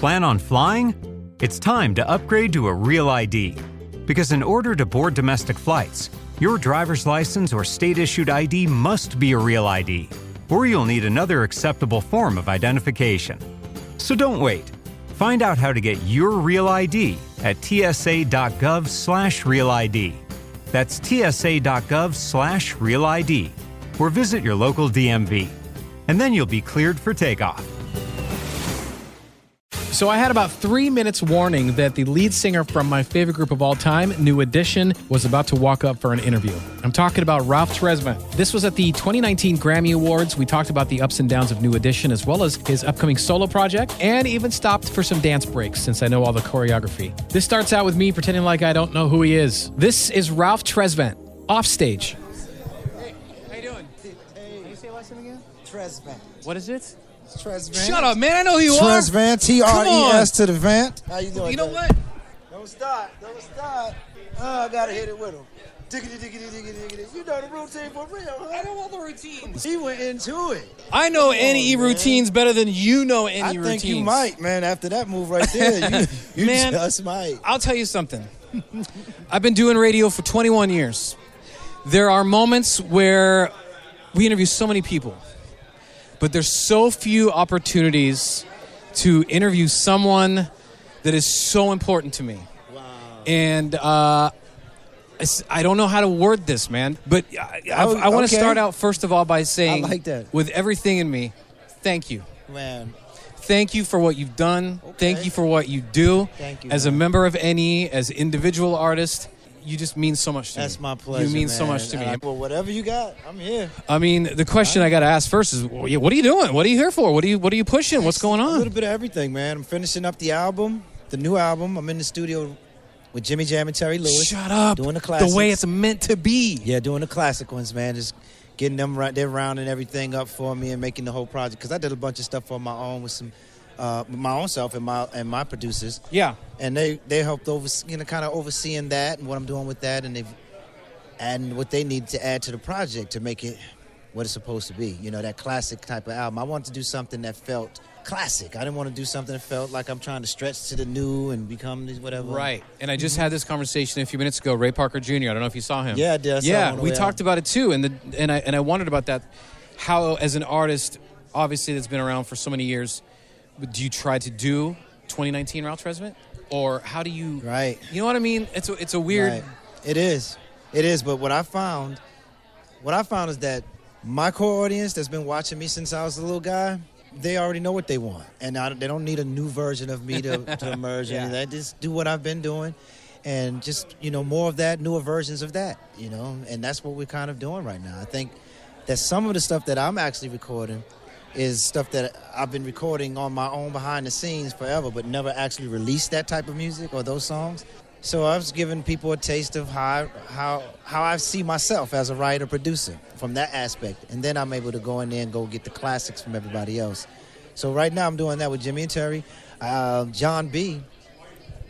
Plan on flying? It's time to upgrade to a Real ID. Because in order to board domestic flights, your driver's license or state-issued ID must be a Real ID, or you'll need another acceptable form of identification. So don't wait. Find out how to get your Real ID at tsa.gov/RealID. That's tsa.gov/RealID. Or visit your local DMV. And then you'll be cleared for takeoff. So I had about 3 minutes warning that the lead singer from my favorite group of all time, New Edition, was about to walk up for an interview. I'm talking about Ralph Tresvant. This was at the 2019 Grammy Awards. We talked about the ups and downs of New Edition as well as his upcoming solo project, and even stopped for some dance breaks since I know all the choreography. This starts out with me pretending like I don't know who he is. This is Ralph Tresvant, off stage. Hey, how you doing? Hey. Can you say your last name again? Tresvant. What is it? Tresvant. Shut up, man. I know who you are. Tresvant, T-R-E-S to the Vant. How you doing? You know what? Don't start. Oh, I gotta hit it with him. Diggity. You know the routine for real, huh? I know all the routines. He went into it. I know any routines better than you know any routines. I think you might, man, after that move right there. You Man, just might. I'll tell you something. I've been doing radio for 21 years. There are moments where we interview so many people, but there's so few opportunities to interview someone that is so important to me. Wow. And I don't know how to word this, man, but I want to start out first of all by saying, I like that. With everything in me, thank you. Man. Thank you for what you've done. Okay. Thank you for what you do. Thank you, as man. a member of NE, as an individual artist, you just mean so much to me. That's my pleasure, You mean man. so much to me. Well, whatever you got, I'm here. I mean, the question I got to ask first is, what are you doing? What are you here for? What are you pushing? What's going A on? little bit of everything, man. I'm finishing up the album, the new album. I'm in the studio with Jimmy Jam and Terry Lewis. Shut up. Doing the classics. The way it's meant to be. Yeah, doing the classic ones, man. Just getting them right. They're rounding everything up for me and making the whole project. Because I did a bunch of stuff on my own with some, my own self and my producers. Yeah. And they helped kind of overseeing that and what I'm doing with that, and they've adding what they need to add to the project to make it what it's supposed to be. You know, that classic type of album. I wanted to do something that felt classic. I didn't want to do something that felt like I'm trying to stretch to the new and become these whatever. Right. And I just had this conversation a few minutes ago. Ray Parker Jr. I don't know if you saw him. Yeah, I did. I saw him on the we way talked out. about it too, and I wondered about that. How, as an artist, obviously that's been around for so many years, do you try to do 2019 Ralph Tresvant, or how do you? Right. You know what I mean? It's a weird. Right. It is. But what I found is that my core audience that's been watching me since I was a little guy, they already know what they want, and they don't need a new version of me to emerge. Yeah. And they just do what I've been doing, and just more of that, newer versions of that, and that's what we're kind of doing right now. I think that some of the stuff that I'm actually recording is stuff that I've been recording on my own behind the scenes forever, but never actually released that type of music or those songs. So I was giving people a taste of how I see myself as a writer, producer from that aspect. And then I'm able to go in there and go get the classics from everybody else. So right now I'm doing that with Jimmy and Terry. John B.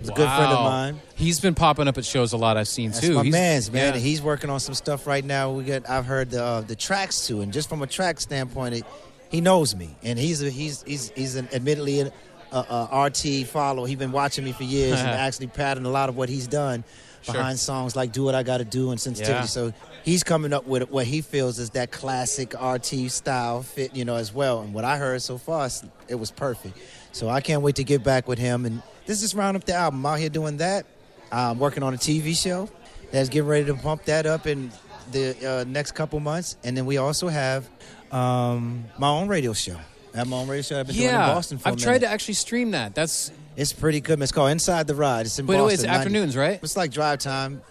is a good friend of mine. He's been popping up at shows a lot I've seen That's too. my He's, man's, man. yeah. And he's working on some stuff right now. I've heard the tracks too. And just from a track standpoint, he knows me. And he's admittedly an RT follower. He's been watching me for years and actually patterned a lot of what he's done behind songs like Do What I Gotta Do and Sensitivity. Yeah. So he's coming up with what he feels is that classic RT style fit, as well. And what I heard so far, it was perfect. So I can't wait to get back with him. And this is round up the album. I'm out here doing that. I'm working on a TV show that's getting ready to pump that up in the next couple months. And then we also have my own radio show. I have my own radio show I've been doing in Boston for a I've minute. tried to actually stream that. It's pretty good. It's called Inside the Ride. It's in Boston. By the way, it's afternoons, right? It's like drive time,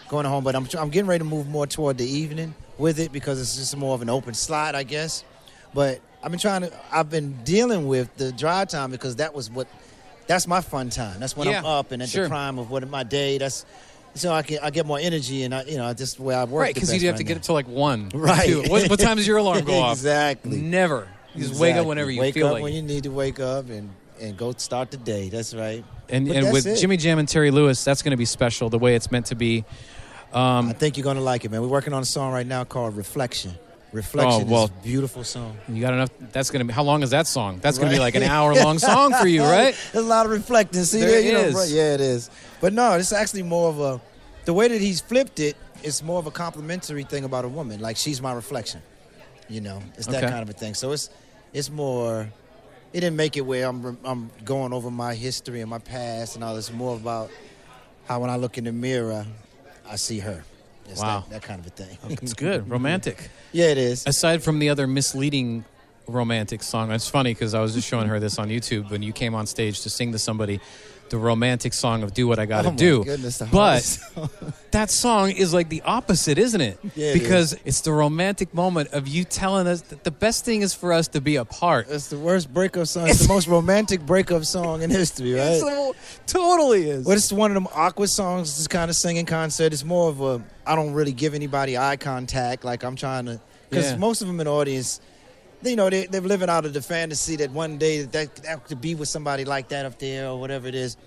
going home. But I'm getting ready to move more toward the evening with it because it's just more of an open slot, I guess. But I've been dealing with the drive time because that's my fun time. That's when I'm up and at the prime of my day. So I get more energy and just the way I work. Right, because you have to get it to like 1. Right. 2. What time does your alarm go off? Exactly. Never. You just wake up whenever you feel like. Wake up when you need to wake up and go start the day. That's right. And that's with it. Jimmy Jam and Terry Lewis, that's going to be special, the way it's meant to be. I think you're going to like it, man. We're working on a song right now called Reflection. Reflection well, is a beautiful song. You got enough. That's going to be, how long is that song? That's going to be like an hour-long song for you, right? There's a lot of reflecting. See, There you know, is. right? Yeah, it is. But no, it's actually more of a, the way that he's flipped it, it's more of a complimentary thing about a woman. Like, she's my reflection. You know, it's that Okay. kind of a thing. So it's more, it didn't make it where I'm going over my history and my past and all this. More about how when I look in the mirror, I see her. It's Wow. that kind of a thing. It's good. Romantic. Yeah, it is. Aside from the other misleading romantic song, it's funny because I was just showing her this on YouTube when you came on stage to sing to somebody the romantic song of Do What I Gotta Oh my Do. goodness, the But hardest song. that song is like the opposite, isn't it? Yeah, it because it's the romantic moment of you telling us that the best thing is for us to be apart. It's the worst breakup song. It's the most romantic breakup song in history, right? Totally is. Well, it's one of them awkward songs to kind of sing in concert. It's more of a, I don't really give anybody eye contact. Like, I'm trying to, because Yeah. most of them in the audience, you know, they're living out of the fantasy that one day that could be with somebody like that up there or whatever it is.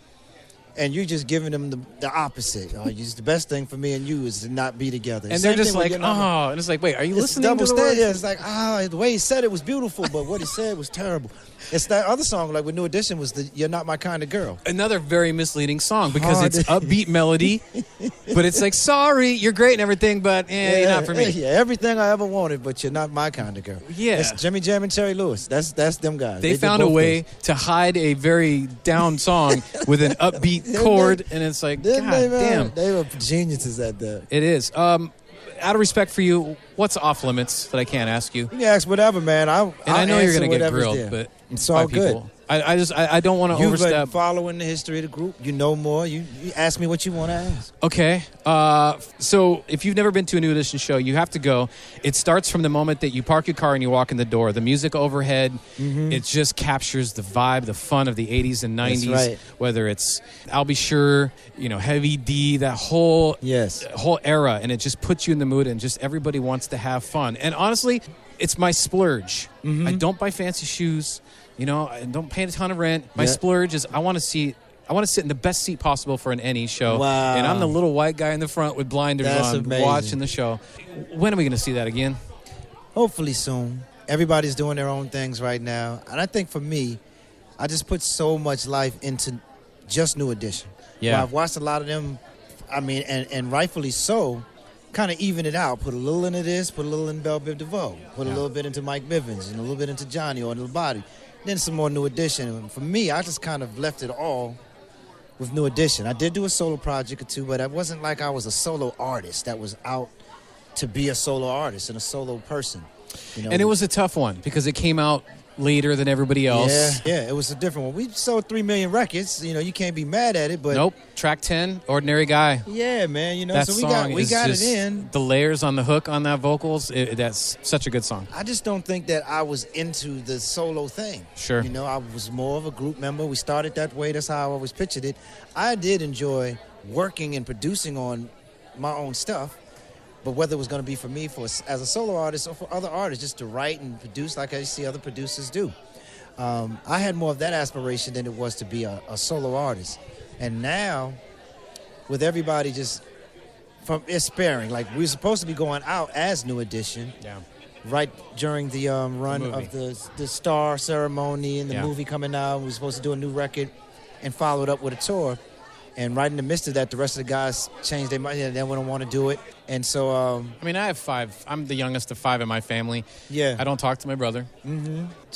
And you're just giving them the opposite. The best thing for me and you is to not be together. And Same they're just thing with like, your number. oh, and it's like, wait, are you It's listening double to the standard. words? It's like, the way he said it was beautiful, but what he said was terrible. It's that other song, like with New Edition, was the You're Not My Kind of Girl. Another very misleading song because Hard. it's upbeat melody, but it's like, sorry, you're great and everything, but you're not for me. Yeah, everything I ever wanted, but you're not my kind of girl. Yeah. It's Jimmy Jam and Terry Lewis. That's them guys. They did found a both way those. to hide a very down song with an upbeat chord, and it's like, Didn't God they, man? damn. They were geniuses at that. It is. Out of respect for you, what's off limits that I can't ask you? You can ask whatever, man. And I know you're going going to to get grilled, but it's by all good. people. I don't want to You've been overstep. following the history of the group. You know more. You ask me what you want to ask. Okay. So if you've never been to a New Edition show, you have to go. It starts from the moment that you park your car and you walk in the door. The music overhead, it just captures the vibe, the fun of the 80s and 90s. That's right. Whether it's I'll Be Sure, Heavy D, that whole era. And it just puts you in the mood and just everybody wants to have fun. And honestly, it's my splurge. I don't buy fancy shoes. I don't pay a ton of rent. My splurge is I want to sit in the best seat possible for an NE show. Wow. And I'm the little white guy in the front with blinders That's on amazing. watching the show. When are we going to see that again? Hopefully soon. Everybody's doing their own things right now. And I think for me, I just put so much life into just New Edition. Yeah. Well, I've watched a lot of them, and rightfully so, kind of even it out. Put a little into this, put a little in Belle Biv DeVoe, put a little bit into Mike Bivens, and a little bit into Johnny or Little Body. Then some more New Edition. And for me, I just kind of left it all with New Edition. I did do a solo project or two, but it wasn't like I was a solo artist that was out to be a solo artist and a solo person. And it was a tough one because it came out later than everybody else. Yeah, it was a different one. We sold 3 million records. You can't be mad at it, but Nope. Track 10, Ordinary Guy. yeah, man. That So song we is got just, it in. the layers on the hook on that vocals, that's such a good song. I just don't think that I was into the solo thing. Sure. I was more of a group member. We started that way. That's how I always pictured it. I did enjoy working and producing on my own stuff, but whether it was going to be for me as a solo artist or for other artists, just to write and produce like I see other producers do. I had more of that aspiration than it was to be a solo artist. And now, with everybody it's sparing. Like, we were supposed to be going out as New Edition. Yeah. Right during the run movie. of the star ceremony and the Yeah. movie coming out. We were supposed to do a new record and follow it up with a tour. And right in the midst of that, the rest of the guys changed their mind. They don't want to do it. And so... I have 5. I'm the youngest of 5 in my family. Yeah. I don't talk to my brother. Mm-hmm.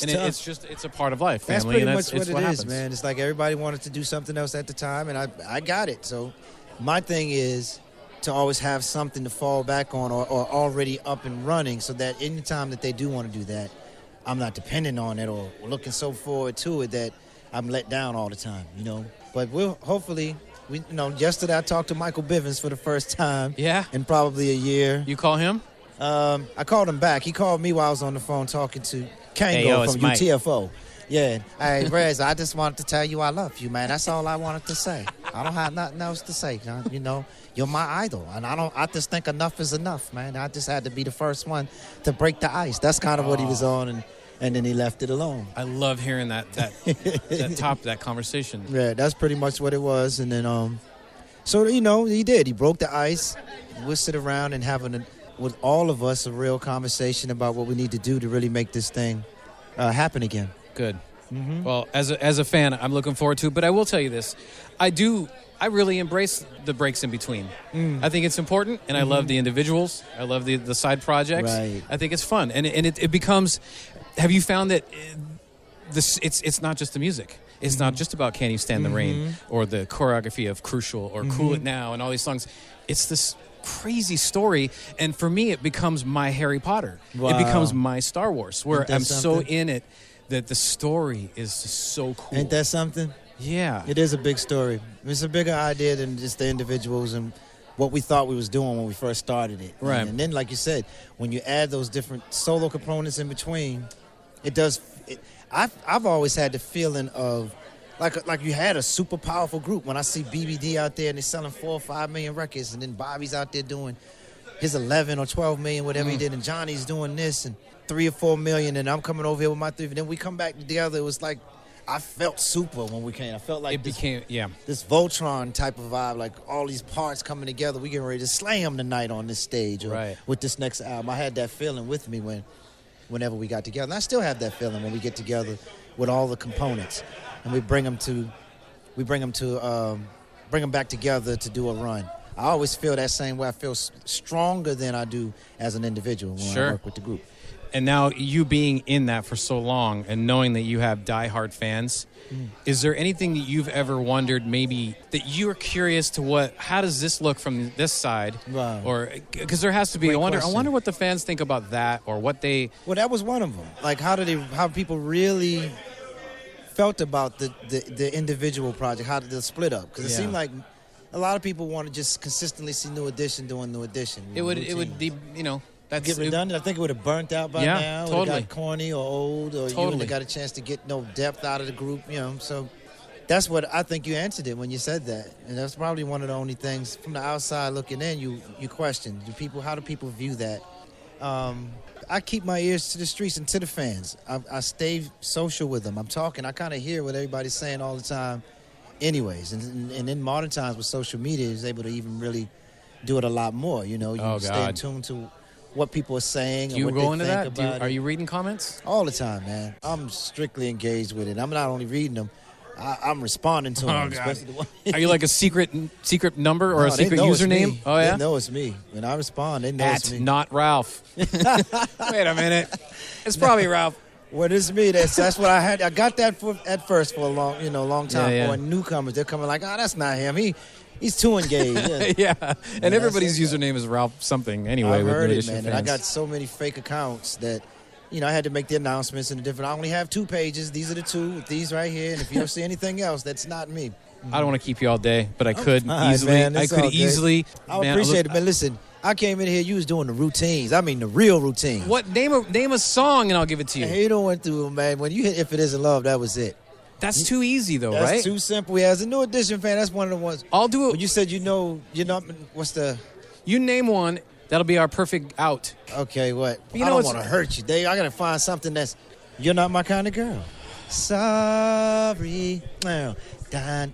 And it's a part of life, family. That's pretty and much it's what what it happens. is, man. It's like everybody wanted to do something else at the time, and I got it. So my thing is to always have something to fall back on or already up and running so that any time that they do want to do that, I'm not dependent on it or looking so forward to it that I'm let down all the time, But we'll hopefully... yesterday I talked to Michael Bivens for the first time in probably a year. You call him? I called him back. He called me while I was on the phone talking to Kango Hey, yo, it's from Mike. UTFO. Yeah. Hey, Rez, I just wanted to tell you I love you, man. That's all I wanted to say. I don't have nothing else to say. You're my idol. And I just think enough is enough, man. I just had to be the first one to break the ice. That's kind of what he was on, and then he left it alone. I love hearing that that conversation. Yeah, that's pretty much what it was. And then, so, he did. He broke the ice. We'll sit around and having with all of us a real conversation about what we need to do to really make this thing happen again. Good. Mm-hmm. Well, as a fan, I'm looking forward to it. But I will tell you this. I really embrace the breaks in between. I think it's important, and I love the individuals. I love the side projects. Right. I think it's fun. And it becomes... Have you found that it's not just the music? It's not just about Can You Stand the Rain or the choreography of Crucial or Cool It Now and all these songs. It's this crazy story, and for me it becomes my Harry Potter. Wow. It becomes my Star Wars, where I'm something? so in it that the story is just so cool. Ain't that something? Yeah. It is a big story. It's a bigger idea than just the individuals and what we thought we was doing when we first started it. Right. And then, like you said, when you add those different solo components in between, it does. I've always had the feeling of like you had a super powerful group. When I see BBD out there and they're selling 4 or 5 million records, and then Bobby's out there doing his 11 or 12 million, whatever he did, and Johnny's doing this and 3 or 4 million, and I'm coming over here with my 3. And then we come back together. It was like I felt super when we came. I felt like this Voltron type of vibe, like all these parts coming together. We getting ready to slam tonight on this stage or with this next album. I had that feeling with me whenever we got together. And I still have that feeling when we get together with all the components and we bring them back together to do a run. I always feel that same way. I feel stronger than I do as an individual when I work with the group. And now you being in that for so long and knowing that you have diehard fans, is there anything that you've ever wondered maybe that you are curious to how does this look from this side? Wow. Or because there has to be, I wonder what the fans think about that or what they... Well, that was one of them. Like how people really felt about the individual project, how the split up. Because it seemed like a lot of people want to just consistently see New Edition doing New Edition. It would be, that's get redundant. I think it would have burnt out by now. Totally. It would have got corny or old, or you wouldn't have got a chance to get no depth out of the group. So that's what I think you answered it when you said that, and that's probably one of the only things from the outside looking in you question. How do people view that? I keep my ears to the streets and to the fans. I stay social with them. I'm talking. I kind of hear what everybody's saying all the time, anyways. And in modern times with social media, is able to even really do it a lot more. You stay in tune to what people are saying. Do you and what go they into think that? about it. Are you reading comments? All the time, man. I'm strictly engaged with it. I'm not only reading them, I'm responding to them. God. Are you like a secret number or a secret username? Oh, yeah? They know it's me. When I respond, they know it's me. Not Ralph. Wait a minute. It's probably Ralph. Well, it's me. That's what I had. I got that at first for a long time. For newcomers, they're coming like, that's not him. He's too engaged. Yeah. And everybody's username is Ralph something anyway. I heard it, man. And I got so many fake accounts that, I had to make the announcements in the different. I only have 2 pages. These are the 2 with these right here. And if you don't see anything else, that's not me. I don't want to keep you all day, but I could easily. Man, I appreciate it. But listen, I came in here. You was doing the routines. I mean, the real routines. What name a song and I'll give it to you. Hey, you don't went through, man. When you hit "If It Isn't Love," that was it. That's too easy, though, that's right? That's too simple. As a New Edition fan, that's one of the ones. I'll do it. When you said what's the... You name one, that'll be our perfect out. Okay, what? I don't want to hurt you, Dave. I got to find something that's... You're not my kind of girl. Sorry. Dun,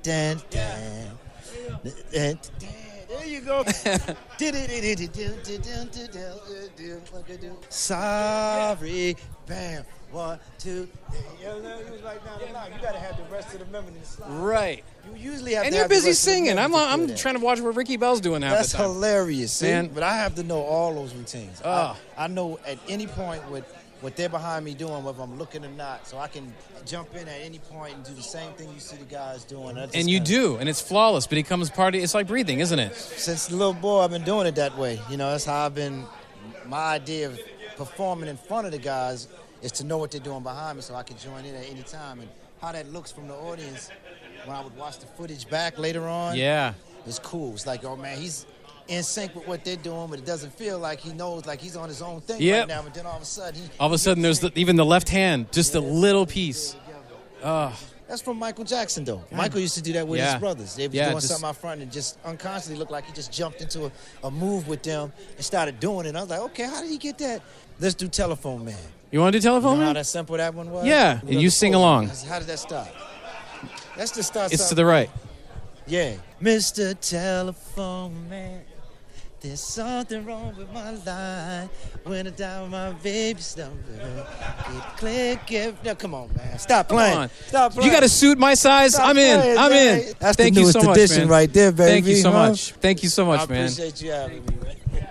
dun, dun. There you go. Sorry. Bam. 1, 2. You got to have the rest of the memories. Right. You usually have. And you're busy singing. I'm trying to watch what Ricky Bell's doing half That's the time. That's hilarious, man. But I have to know all those routines. I know at any point what they're behind me doing, whether I'm looking or not, so I can jump in at any point and do the same thing you see the guys doing. And you do, and it's flawless. But it becomes part of. It's like breathing, isn't it? Since the little boy, I've been doing it that way. That's how I've been. My idea of performing in front of the guys is to know what they're doing behind me so I can join in at any time. And how that looks from the audience when I would watch the footage back later on, it's cool. It's like, oh, man, he's in sync with what they're doing, but it doesn't feel like he knows, like he's on his own thing right now. But then all of a sudden... there's even the left hand, just a little piece. That's from Michael Jackson, though. Michael used to do that with his brothers. They were doing something out front and just unconsciously looked like he just jumped into a move with them and started doing it. And I was like, okay, how did he get that? Let's do Telephone Man. You want to do Telephone Man? How that simple that one was? Yeah, and you sing along. How did that start? That's the start. It's to the right. Yeah. Mr. Telephone Man. There's something wrong with my life when I die with my baby stumble. No, come on, man. Stop playing. Stop playing. You got to suit my size. I'm in. I'm in. That's Thank the you newest so much, edition man. right there, baby. Thank you so much. Thank you so much, I man. appreciate you having me, man.